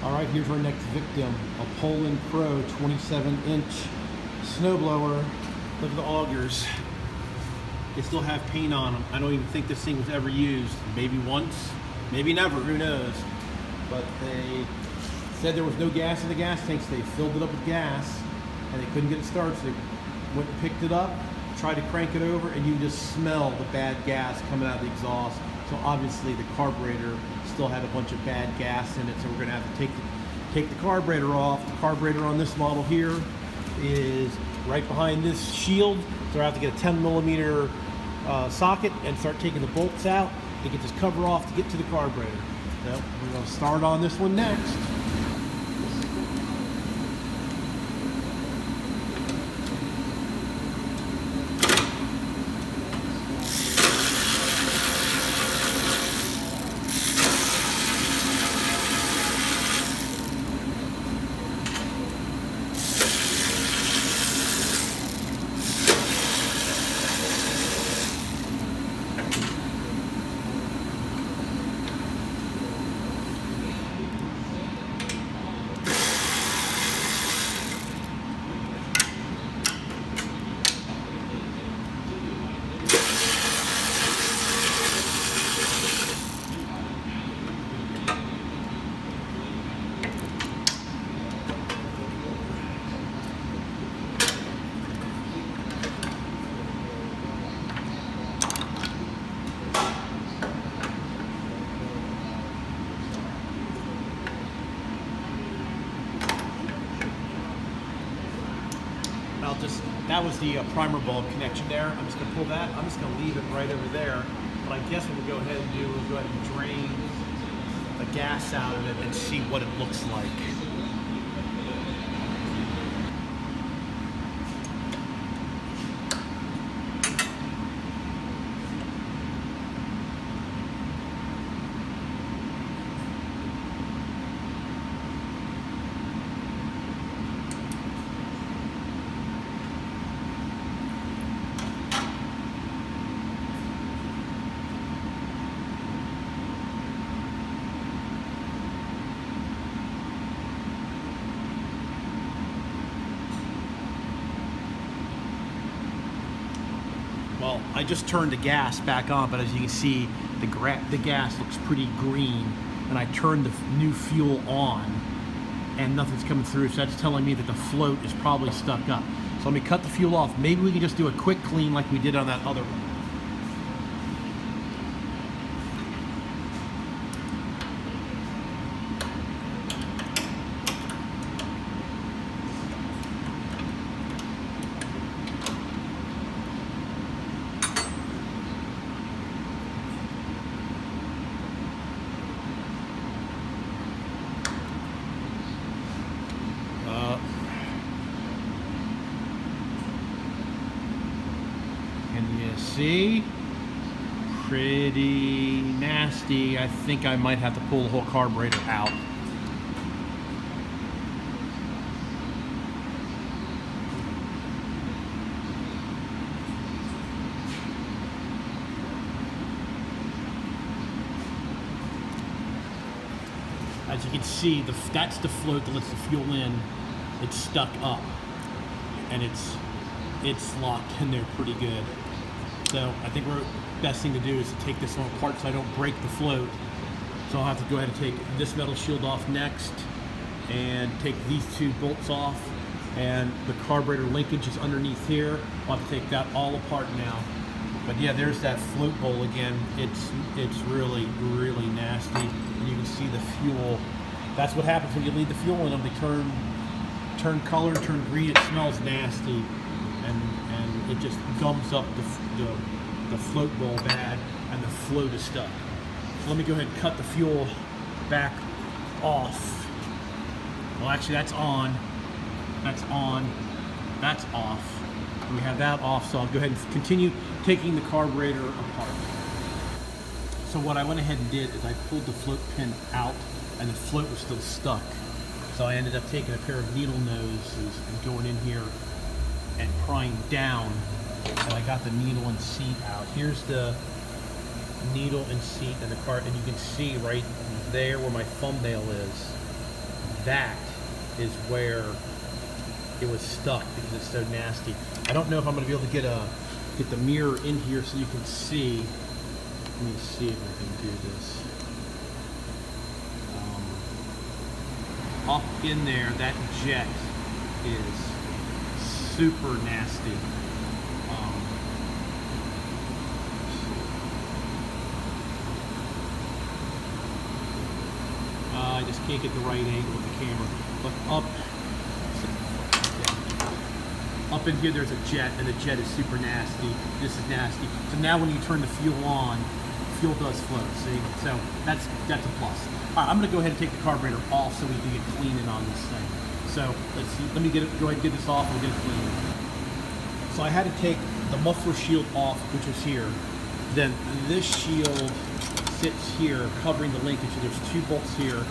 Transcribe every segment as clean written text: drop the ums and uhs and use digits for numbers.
All right, here's our next victim, a Poulan Pro 27-inch snowblower. Look at the augers. They still have paint on them. I don't even think this thing was ever used. Maybe once, maybe never, who knows. But they said there was no gas in the gas tanks. They filled it up with gas and they couldn't get it started. So they went and picked it up, tried to crank it over, and you just smell the bad gas coming out of the exhaust. So obviously the carburetor still had a bunch of bad gas in it, so we're gonna have to take the carburetor off. The carburetor on this model here is right behind this shield, so I have to get a 10mm socket and start taking the bolts out to get this cover off to get to the carburetor. So we're gonna start on this one next. That was the primer bulb connection there. I'm just gonna pull that. I'm just gonna leave it right over there. But I guess what we'll go ahead and do is go ahead and drain the gas out of it and see what it looks like. Well, I just turned the gas back on, but as you can see, the gas looks pretty green, and I turned the new fuel on, and nothing's coming through, so that's telling me that the float is probably stuck up. So let me cut the fuel off. Maybe we can just do a quick clean like we did on that other one. See, pretty nasty. I think I might have to pull the whole carburetor out. As you can see, that's the float that lets the fuel in. It's stuck up, and it's locked in there pretty good. So I think the best thing to do is to take this one apart so I don't break the float. So I'll have to go ahead and take this metal shield off next and take these two bolts off, and the carburetor linkage is underneath here. I'll have to take that all apart now. But yeah, there's that float bowl again. It's really, really nasty. And you can see the fuel. That's what happens when you leave the fuel in them. They turn color, turn green. It smells nasty. And it just gums up the float bowl bad, and the float is stuck. So let me go ahead and cut the fuel back off. Well, actually that's on, that's off. We have that off, so I'll go ahead and continue taking the carburetor apart. So what I went ahead and did is I pulled the float pin out, and the float was still stuck. So I ended up taking a pair of needle noses and going in here and prying down, and I got the needle and seat out. Here's the needle and seat in the car, and you can see right there where my thumbnail is. that is where it was stuck because it's so nasty. I don't know if I'm going to be able to get the mirror in here so you can see. Let me see if I can do this. Up in there, that jet is super nasty. I just can't get the right angle with the camera. But up in here, there's a jet, and the jet is super nasty. This is nasty. So now when you turn the fuel on, fuel does flow. See, so that's a plus. All right, I'm going to go ahead and take the carburetor off so we can get cleaning on this thing. So let's see. Let me go ahead and get this off and we'll get it clean. So I had to take the muffler shield off, which was here. Then this shield sits here, covering the linkage. So there's two bolts here.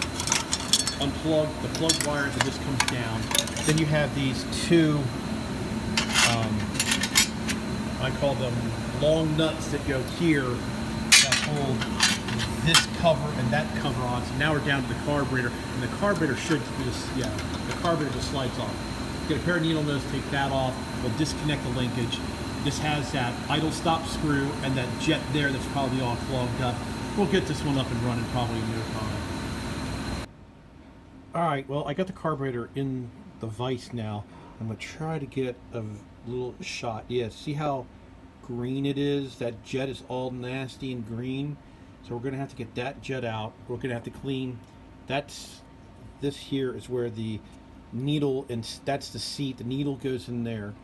Unplug the plug wires, and this comes down. Then you have these two. I call them long nuts that go here that hold this cover and that cover on. So now we're down to the carburetor, and the carburetor should just, the carburetor just slides off. Get a pair of needle nose, take that off. We'll disconnect the linkage. This has that idle stop screw and that jet there that's probably all clogged up. We'll get this one up and running probably in no time. All right, well, I got the carburetor in the vise now. I'm gonna try to get a little shot. Yeah, see how green it is? That jet is all nasty and green. So we're gonna have to get that jet out. We're gonna have to clean. This here is where the needle, and that's the seat. The needle goes in there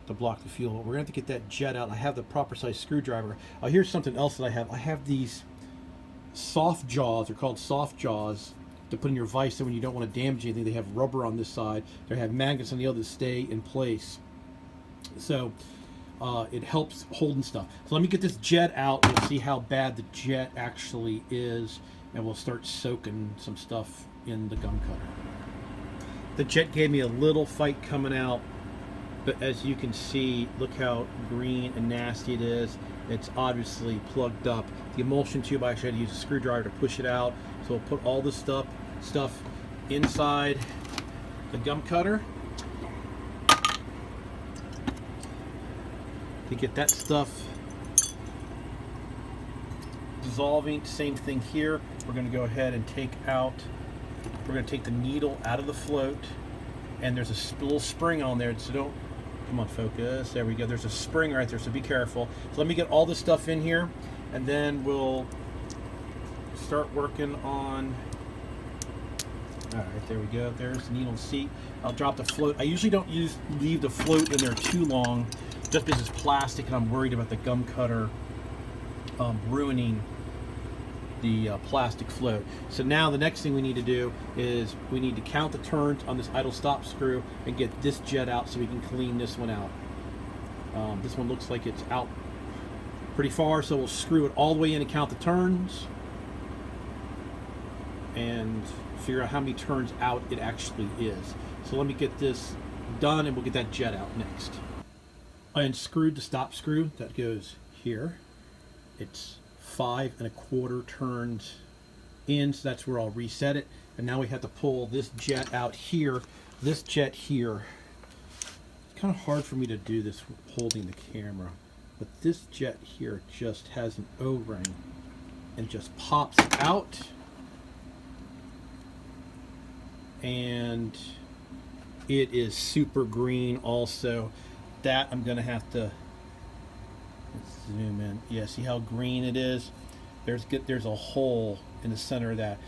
to block the fuel. We're gonna have to get that jet out. I have the proper size screwdriver. Here's something else that I have. I have these soft jaws. They're called soft jaws to put in your vise, so when you don't want to damage anything, they have rubber on this side. They have magnets on the other to stay in place. So it helps holding stuff. So let me get this jet out. We'll see how bad the jet actually is, and we'll start soaking some stuff in the gum cutter. The jet gave me a little fight coming out, but as you can see, look how green and nasty it is. It's obviously plugged up. The emulsion tube, I actually had to use a screwdriver to push it out. So we'll put all this stuff inside the gum cutter to get that stuff dissolving. Same thing here. We're going to go ahead and we're going to take the needle out of the float, and there's a little spring on there, so don't, come on, focus, there we go. There's a spring right there, so be careful. So let me get all this stuff in here, and then we'll start working on. All right, there we go. There's the needle seat. I'll drop the float. I usually don't leave the float in there too long, just because it's plastic and I'm worried about the gum cutter ruining the plastic float. So now the next thing we need to do is we need to count the turns on this idle stop screw and get this jet out so we can clean this one out. This one looks like it's out pretty far, so we'll screw it all the way in and count the turns and figure out how many turns out it actually is. So let me get this done and we'll get that jet out next. I unscrewed the stop screw that goes here. It's 5 1/4 turns in, so that's where I'll reset it. And now we have to pull this jet out here. This jet here, it's kind of hard for me to do this holding the camera, but this jet here just has an O-ring and just pops out, and it is super green also. That I'm gonna have to, let's zoom in. Yeah, see how green it is? There's a hole in the center of that.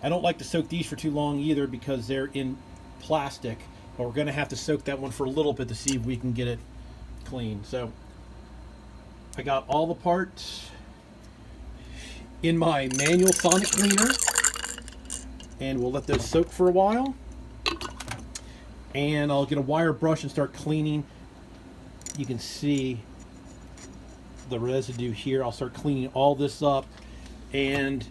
I don't like to soak these for too long either because they're in plastic, but we're gonna have to soak that one for a little bit to see if we can get it clean. So I got all the parts in my manual sonic cleaner, and we'll let those soak for a while. And I'll get a wire brush and start cleaning. You can see the residue here. I'll start cleaning all this up, and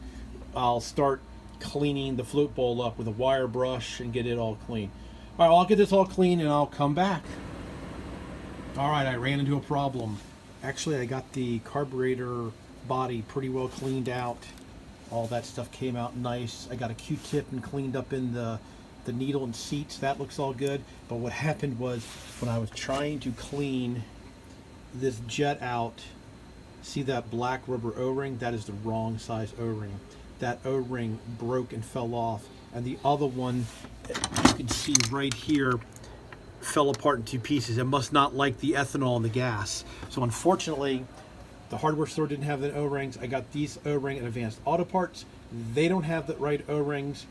I'll start cleaning the float bowl up with a wire brush and get it all clean. All right, I'll get this all clean and I'll come back. All right, I ran into a problem. Actually, I got the carburetor body pretty well cleaned out. All that stuff came out nice. I got a Q-tip and cleaned up in the the needle and seats, that looks all good. But what happened was when I was trying to clean this jet out, see that black rubber O-ring? That is the wrong size O-ring. That O-ring broke and fell off, and the other one, you can see right here, fell apart in two pieces. It must not like the ethanol and the gas. So unfortunately, the hardware store didn't have the O-rings. I got these O-ring at Advanced Auto Parts. They don't have the right O-rings.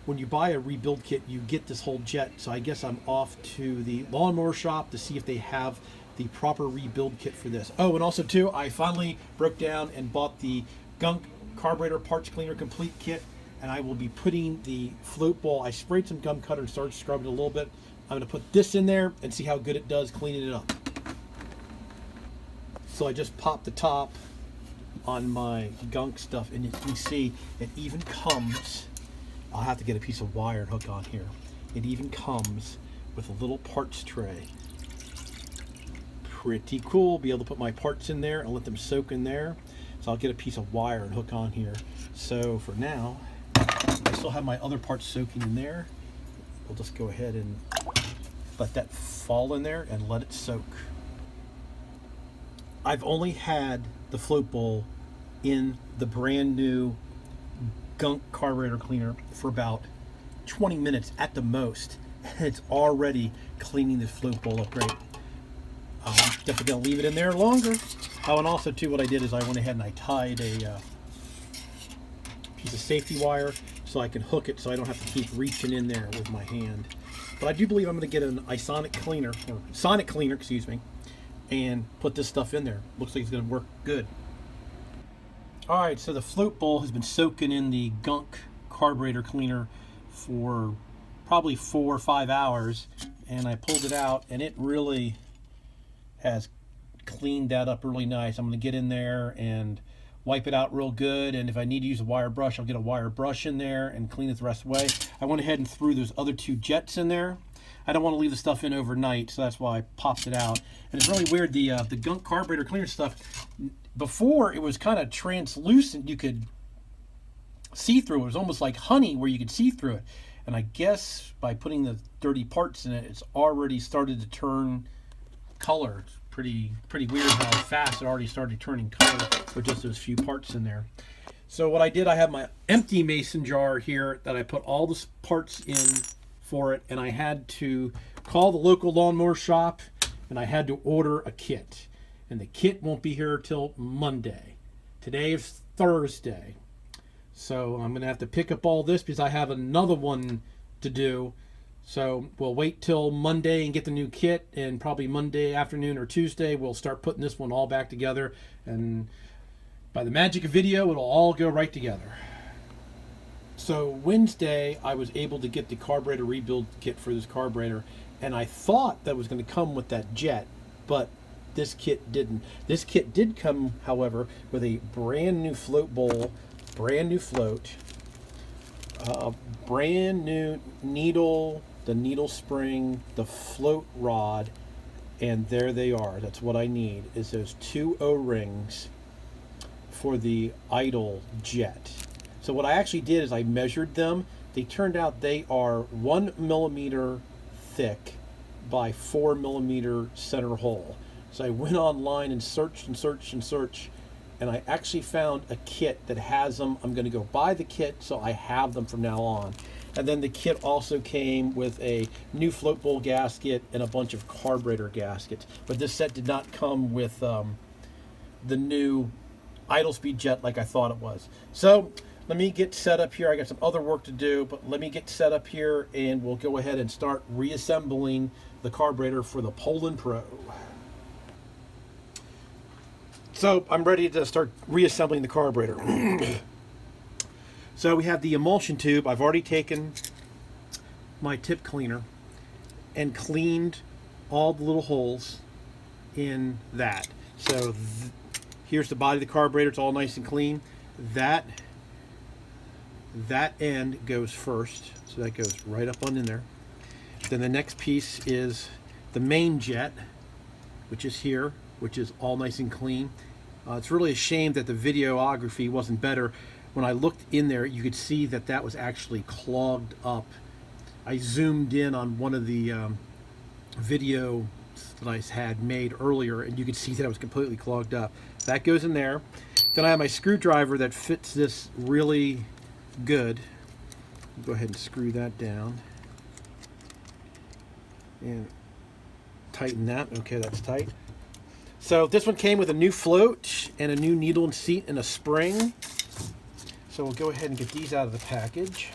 When you buy a rebuild kit, you get this whole jet. So I guess I'm off to the lawnmower shop to see if they have the proper rebuild kit for this. Oh, and also too, I finally broke down and bought the Gunk Carburetor Parts Cleaner Complete Kit, and I will be putting the float bowl. I sprayed some gum cutter and started scrubbing it a little bit. I'm going to put this in there and see how good it does cleaning it up. So I just popped the top on my Gunk stuff, and you can see it even comes, I'll have to get a piece of wire and hook on here. It even comes with a little parts tray. Pretty cool. Be able to put my parts in there and let them soak in there. So I'll get a piece of wire and hook on here. So for now, I still have my other parts soaking in there. We'll just go ahead and let that fall in there and let it soak. I've only had the float bowl in the brand new Gunk carburetor cleaner for about 20 minutes at the most, and it's already cleaning this float bowl up great. I'm definitely gonna leave it in there longer. Oh, and also too, what I did is I went ahead and I tied a piece of safety wire so I can hook it so I don't have to keep reaching in there with my hand. But I do believe I'm going to get an sonic cleaner, excuse me, and put this stuff in there. Looks like it's going to work good. All right, so the float bowl has been soaking in the Gunk carburetor cleaner for probably 4 or 5 hours, and I pulled it out, and it really has cleaned that up really nice. I'm going to get in there and wipe it out real good, and if I need to use a wire brush, I'll get a wire brush in there and clean it the rest of the way. I went ahead and threw those other 2 jets in there. I don't want to leave the stuff in overnight, so that's why I popped it out. And it's really weird, the Gunk carburetor cleaner stuff, before it was kind of translucent, you could see through it. It was almost like honey where you could see through it. And I guess by putting the dirty parts in it, it's already started to turn color. It's pretty weird how fast it already started turning color with just those few parts in there. So what I did, I have my empty mason jar here that I put all the parts in for it, and I had to call the local lawnmower shop, and I had to order a kit. And the kit won't be here till Monday. Today is Thursday. So I'm going to have to pick up all this because I have another one to do. So we'll wait till Monday and get the new kit, and probably Monday afternoon or Tuesday we'll start putting this one all back together, and by the magic of video it'll all go right together. So Wednesday I was able to get the carburetor rebuild kit for this carburetor, and I thought that was going to come with that jet, but this kit didn't. This kit did come, however, with a brand new float bowl, brand new float, brand new needle, the needle spring, the float rod, and there they are. That's what I need, is those 2 O-rings for the idle jet. So what I actually did is I measured them. They turned out they are 1 millimeter thick by 4 millimeter center hole. So I went online and searched and searched and searched, and I actually found a kit that has them. I'm going to go buy the kit so I have them from now on. And then the kit also came with a new float bowl gasket and a bunch of carburetor gaskets. But this set did not come with the new idle speed jet like I thought it was. So let me get set up here. I got some other work to do, but let me get set up here and we'll go ahead and start reassembling the carburetor for the Poulan Pro. So I'm ready to start reassembling the carburetor. So we have the emulsion tube. I've already taken my tip cleaner and cleaned all the little holes in that. So here's the body of the carburetor. It's all nice and clean. That end goes first. So that goes right up on in there. Then the next piece is the main jet, which is here, which is all nice and clean. It's really a shame that the videography wasn't better. When I looked in there, you could see that that was actually clogged up. I zoomed in on one of the video that I had made earlier, and you could see that it was completely clogged up. That goes in there. Then I have my screwdriver that fits this really good. Go ahead and screw that down and tighten that. Okay, that's tight. So this one came with a new float and a new needle and seat and a spring. So we'll go ahead and get these out of the package.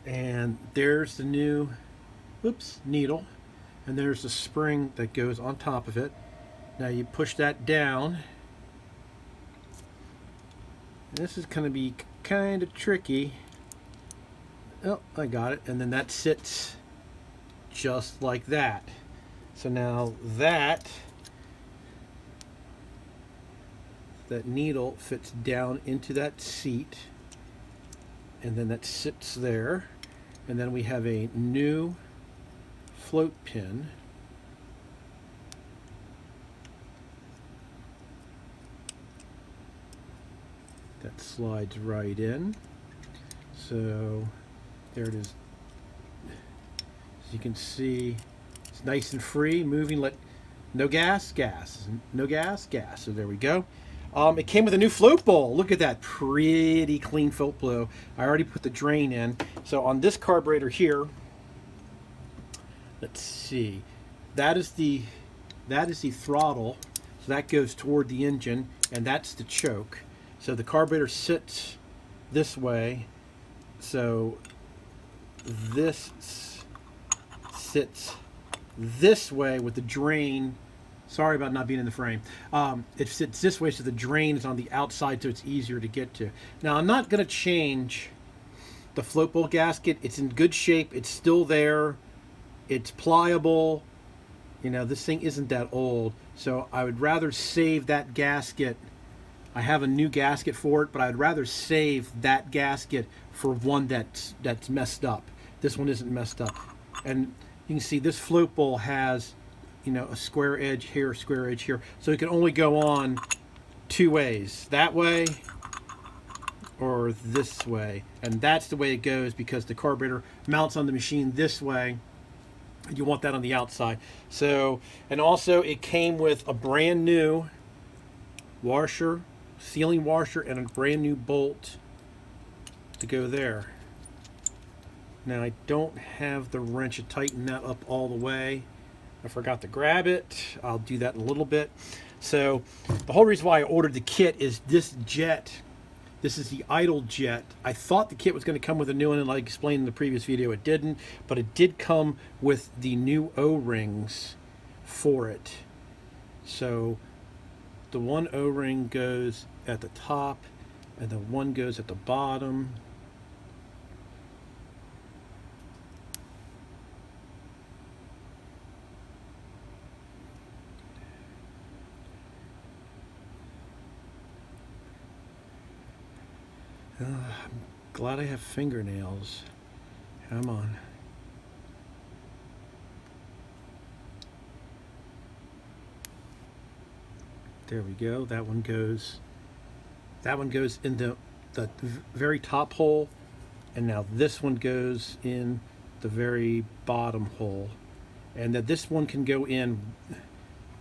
And there's the new needle, and there's the spring that goes on top of it. Now you push that down. And this is going to be kind of tricky. Oh, I got it. And then that sits just like that. So now that needle fits down into that seat, and then that sits there. And then we have a new float pin. That slides right in. So there it is. As you can see, it's nice and free, moving. No gas, gas. No gas, gas. So there we go. It came with a new float bowl. Look at that pretty clean float bowl. I already put the drain in. So on this carburetor here, let's see, that is the throttle. So that goes toward the engine, and that's the choke. So the carburetor sits this way. So this sits this way with the drain. Sorry about not being in the frame. It sits this way, so the drain is on the outside, so it's easier to get to. Now, I'm not going to change the float bowl gasket. It's in good shape. It's still there. It's pliable. You know, this thing isn't that old, so I would rather save that gasket. I have a new gasket for it, but I'd rather save that gasket for one that's messed up. This one isn't messed up. And you can see this float bowl has, you know, a square edge here, square edge here. So it can only go on two ways, that way or this way. And that's the way it goes because the carburetor mounts on the machine this way. You want that on the outside. So, and also it came with a brand new washer, sealing washer, and a brand new bolt to go there. Now I don't have the wrench to tighten that up all the way. I forgot to grab it. I'll do that in a little bit. So the whole reason why I ordered the kit is this jet. This is the idle jet. I thought the kit was going to come with a new one, and like I explained in the previous video, it didn't. But it did come with the new O-rings for it. So the one O-ring goes at the top, and the one goes at the bottom. I'm glad I have fingernails. Come on. There we go. That one goes in the very top hole, and now this one goes in the very bottom hole. And that this one can go in,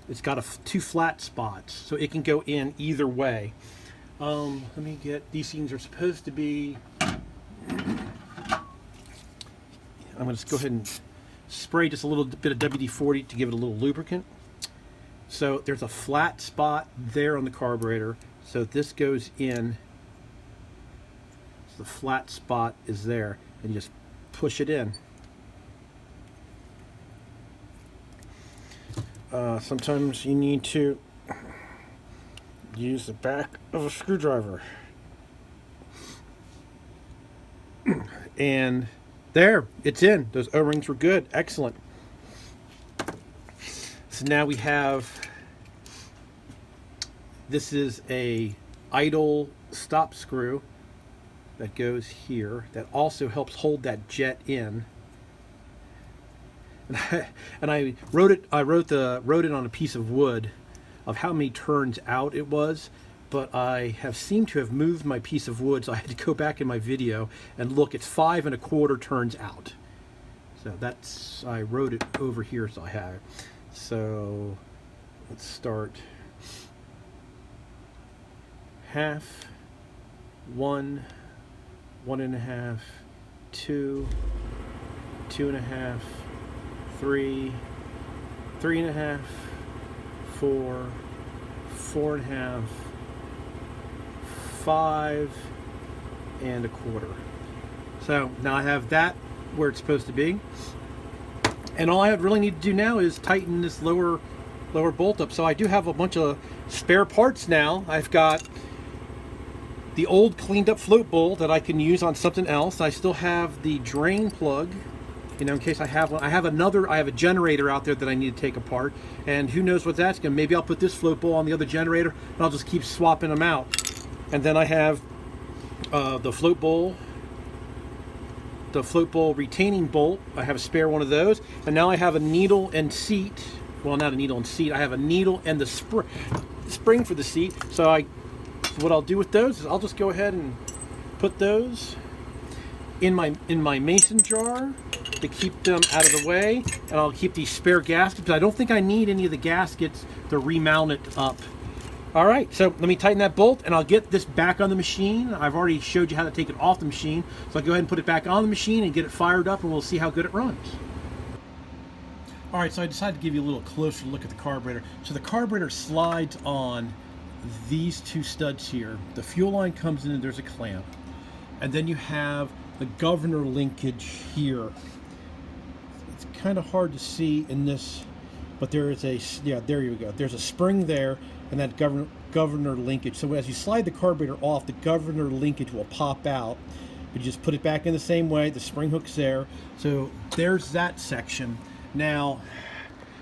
it's got two flat spots, so it can go in either way. Let me get, these things are supposed to be, I'm going to go ahead and spray just a little bit of WD-40 to give it a little lubricant. So there's a flat spot there on the carburetor, so this goes in, so the flat spot is there, and you just push it in. Sometimes you need to use the back of a screwdriver. And there, it's in. Those O-rings were good. Excellent. So now we have, this is a idle stop screw that goes here that also helps hold that jet in. And I wrote it on a piece of wood of how many turns out it was, but I have seemed to have moved my piece of wood, so I had to go back in my video and look. It's 5 1/4 turns out. So that's, I wrote it over here, so I have it. So let's start half, 1, 1 1/2, 2, 2 1/2, 3, 3 1/2, 4, 4 1/2, 5 1/4. So now I have that where it's supposed to be, and all I really need to do now is tighten this lower bolt up. So I do have a bunch of spare parts now. I've got the old cleaned up float bowl that I can use on something else. I still have the drain plug, you know, in case I have one. I have a generator out there that I need to take apart, and who knows what that's gonna. Maybe I'll put this float bowl on the other generator, and I'll just keep swapping them out. And then I have the float bowl retaining bolt. I have a spare one of those, and now I have a needle and seat. Well, not a needle and seat. I have a needle and the spring for the seat. So what I'll do with those is I'll just go ahead and put those in my mason jar to keep them out of the way, and I'll keep these spare gaskets. I don't think I need any of the gaskets to remount it up. All right, so let me tighten that bolt, and I'll get this back on the machine. I've already showed you how to take it off the machine, so I'll go ahead and put it back on the machine and get it fired up, and we'll see how good it runs. All right, so I decided to give you a little closer look at the carburetor. So the carburetor slides on these two studs here. The fuel line comes in and there's a clamp, and then you have the governor linkage here. It's kind of hard to see in this, but there is a, yeah, there you go. There's a spring there, and that governor linkage. So as you slide the carburetor off, the governor linkage will pop out. But you just put it back in the same way. The spring hook's there. So there's that section. Now,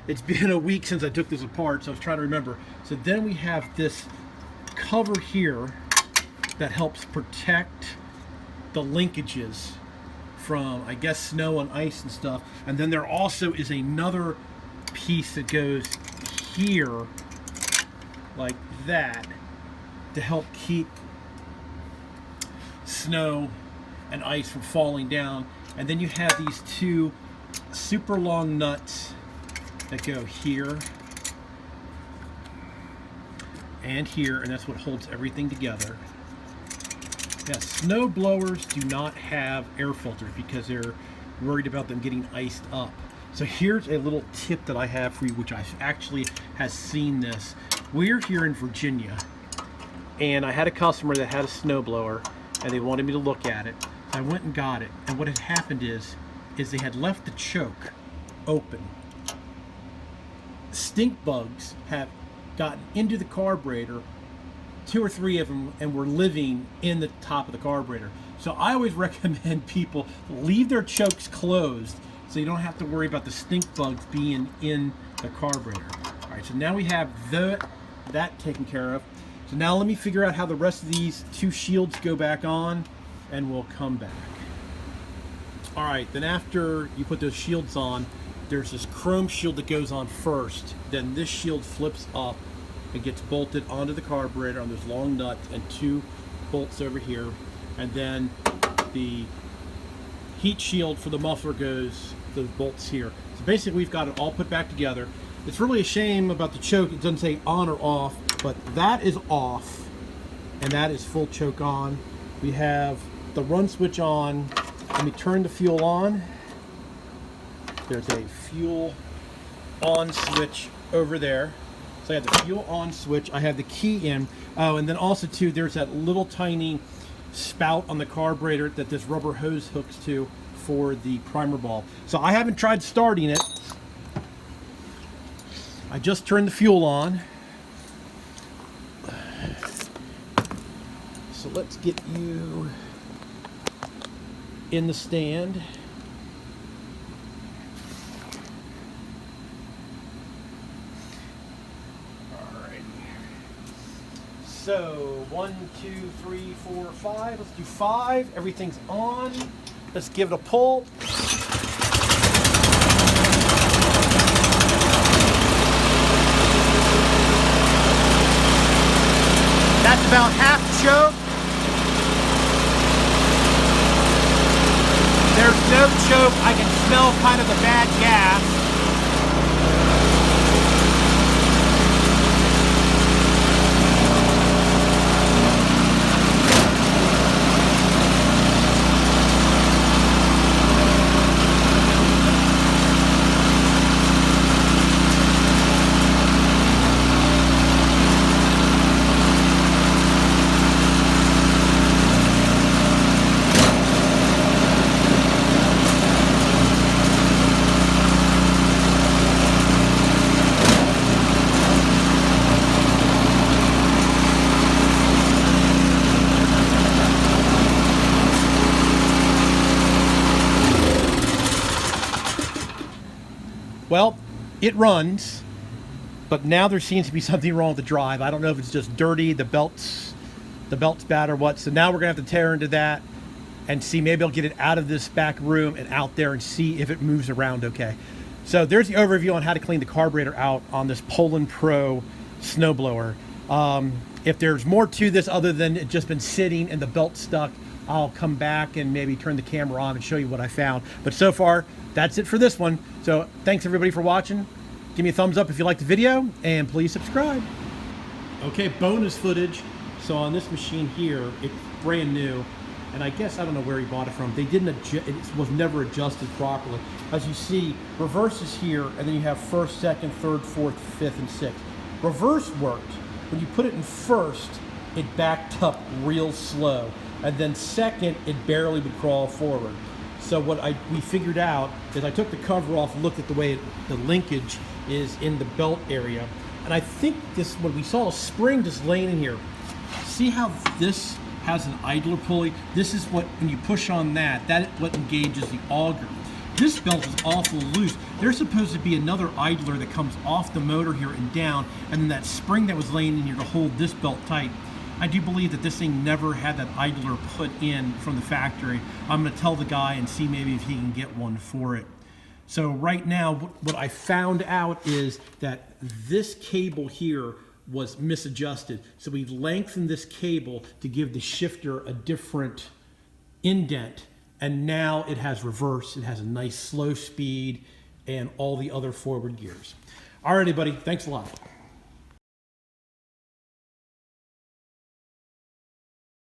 it's been a week since I took this apart, so I was trying to remember. So then we have this cover here that helps protect the linkages from, I guess, snow and ice and stuff. And then there also is another piece that goes here like that to help keep snow and ice from falling down. And then you have these two super long nuts that go here and here, and that's what holds everything together. Yeah, snow blowers do not have air filters because they're worried about them getting iced up. So here's a little tip that I have for you, which I actually has seen this. We're here in Virginia, and I had a customer that had a snowblower, and they wanted me to look at it. I went and got it, and what had happened is they had left the choke open. Stink bugs have gotten into the carburetor, 2 or 3 of them, and were living in the top of the carburetor. So I always recommend people leave their chokes closed so you don't have to worry about the stink bugs being in the carburetor. All right, so now we have that taken care of. So now let me figure out how the rest of these 2 shields go back on, and we'll come back. All right, then after you put those shields on, there's this chrome shield that goes on first. Then this shield flips up and gets bolted onto the carburetor on those long nuts and 2 bolts over here. And then the heat shield for the muffler goes, those bolts here. So basically we've got it all put back together. It's really a shame about the choke. It doesn't say on or off, but that is off and that is full choke on. We have the run switch on. Let me turn the fuel on. There's a fuel on switch over there. So I have the fuel on switch. I have the key in. Oh, and then also too, there's that little tiny spout on the carburetor that this rubber hose hooks to for the primer bulb. So I haven't tried starting it. I just turned the fuel on. So let's get you in the stand. So 1, 2, 3, 4, 5. Let's do 5. Everything's on. Let's give it a pull. That's about half the choke. There's no choke. I can smell kind of the bad gas. Well, it runs, but now there seems to be something wrong with the drive. I don't know if it's just dirty, the belt's bad or what. So now we're gonna have to tear into that and see, maybe I'll get it out of this back room and out there and see if it moves around okay. So there's the overview on how to clean the carburetor out on this Poulan Pro snowblower. If there's more to this other than it just been sitting and the belt stuck, I'll come back and maybe turn the camera on and show you what I found. But so far, that's it for this one. So thanks everybody for watching. Give me a thumbs up if you liked the video, and please subscribe. Okay, bonus footage. So on this machine here, it's brand new, and I guess, I don't know where he bought it from. They didn't adjust, it was never adjusted properly. As you see, reverse is here, and then you have first, second, third, fourth, fifth, and sixth. Reverse worked. When you put it in first, it backed up real slow. And then second, it barely would crawl forward. So what we figured out is I took the cover off and looked at the way the linkage is in the belt area. And I think this, when we saw a spring just laying in here, see how this has an idler pulley? This is what, when you push on that, that is what engages the auger. This belt is awful loose. There's supposed to be another idler that comes off the motor here and down, and then that spring that was laying in here to hold this belt tight. I do believe that this thing never had that idler put in from the factory. I'm going to tell the guy and see maybe if he can get one for it. So right now, what I found out is that this cable here was misadjusted. So we lengthened this cable to give the shifter a different indent, and now it has reverse. It has a nice slow speed and all the other forward gears. All right, everybody, thanks a lot.